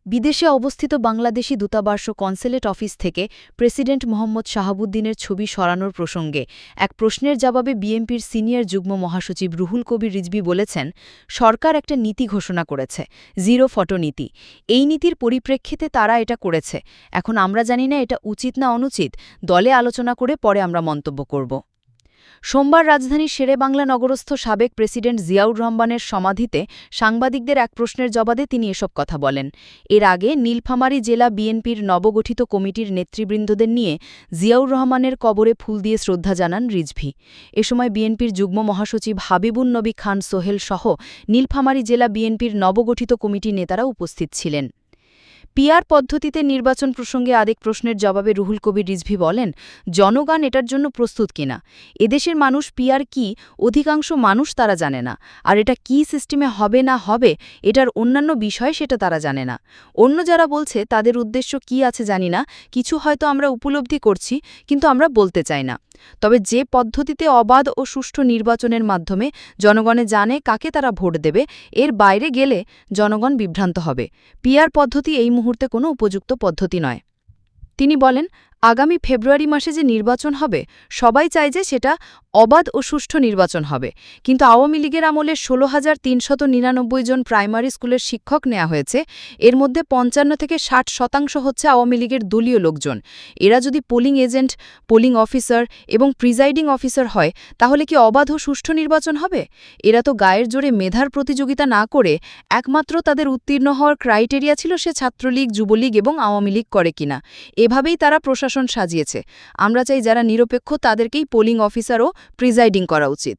বিদেশে অবস্থিত বাংলাদেশি দূতাবাস ও কনসুলেট অফিস থেকে প্রেসিডেন্ট মোহাম্মদ শাহাবুদ্দিনের ছবি সরানোর প্রসঙ্গে এক প্রশ্নের জবাবে বিএনপির সিনিয়র যুগ্ম মহাসচিব রুহুল কবির রিজভী বলেছেন, সরকার একটা নীতি ঘোষণা করেছে, জিরো ফটো নীতি। এই নীতির পরিপ্রেক্ষিতে তারা এটা করেছে। এখন আমরা জানি না এটা উচিত না অনুচিত, দলে আলোচনা করে পরে আমরা মন্তব্য করব। সোমবার রাজধানীর শেরেবাংলা নগরস্থ সাবেক প্রেসিডেন্ট জিয়াউর রহমানের সমাধিতে সাংবাদিকদের এক প্রশ্নের জবাবে তিনি এসব কথা বলেন। এর আগে নীলফামারী জেলা বিএনপির নবগঠিত কমিটির নেতৃবৃন্দদের নিয়ে জিয়াউর রহমানের কবরে ফুল দিয়ে শ্রদ্ধা জানান রিজভী। এ সময় বিএনপির যুগ্ম মহাসচিব হাবিবুন নবী খান সোহেল সহ নীলফামারী জেলা বিএনপির নবগঠিত কমিটির নেতারা উপস্থিত ছিলেন। পিআর পদ্ধতিতে নির্বাচন প্রসঙ্গে আরেক প্রশ্নের জবাবে রুহুল কবির রিজভী বলেন, জনগণ এটার জন্য প্রস্তুত কিনা। এদেশের মানুষ পিআর কি, অধিকাংশ মানুষ তারা জানে না। আর এটা কি সিস্টেমে হবে না হবে, এটার অন্যান্য বিষয় সেটা তারা জানে না। অন্য যারা বলছে তাদের উদ্দেশ্য কি আছে জানি না, কিছু হয়তো আমরা উপলব্ধি করছি, কিন্তু আমরা বলতে চাই না। তবে যে পদ্ধতিতে অবাধ ও সুষ্ঠু নির্বাচনের মাধ্যমে জনগণে জানে কাকে তারা ভোট দেবে, এর বাইরে গেলে জনগণ বিভ্রান্ত হবে। পিআর পদ্ধতি এই মুহূর্তে কোনো উপযুক্ত পদ্ধতি নয়। তিনি বলেন, আগামী ফেব্রুয়ারি মাসে যে নির্বাচন হবে, সবাই চায় যে সেটা অবাধ ও সুষ্ঠু নির্বাচন হবে। কিন্তু আওয়ামী লীগের আমলে ১৬,৩৯৯ জন প্রাইমারি স্কুলের শিক্ষক নেওয়া হয়েছে। এর মধ্যে ৫৫ থেকে ৬০% হচ্ছে আওয়ামী লীগের দলীয় লোকজন। এরা যদি পোলিং এজেন্ট, পোলিং অফিসার এবং প্রিজাইডিং অফিসার হয়, তাহলে কি অবাধ ও সুষ্ঠু নির্বাচন হবে? এরা তো গায়ের জোরে মেধার প্রতিযোগিতা না করে একমাত্র তাদের উত্তীর্ণ হওয়ার ক্রাইটেরিয়া ছিল সে ছাত্রলীগ, যুবলীগ এবং আওয়ামী লীগ করে কিনা। এভাবেই তারা প্রশাসন সাজিয়েছে। আমরা চাই যারা নিরপেক্ষ তাদেরকেই পোলিং অফিসার ও প্রিজাইডিং করা উচিত।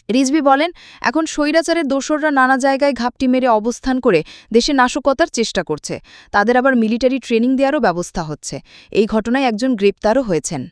রিজভী বলেন, এখন স্বৈরাচারের দোসররা নানা জায়গায় ঘাপটি মেরে অবস্থান করে দেশে নাশকতার চেষ্টা করছে। তাদের আবার মিলিটারি ট্রেনিং দেওয়ারও ব্যবস্থা হচ্ছে। এই ঘটনায় একজন গ্রেপ্তারও হয়েছেন।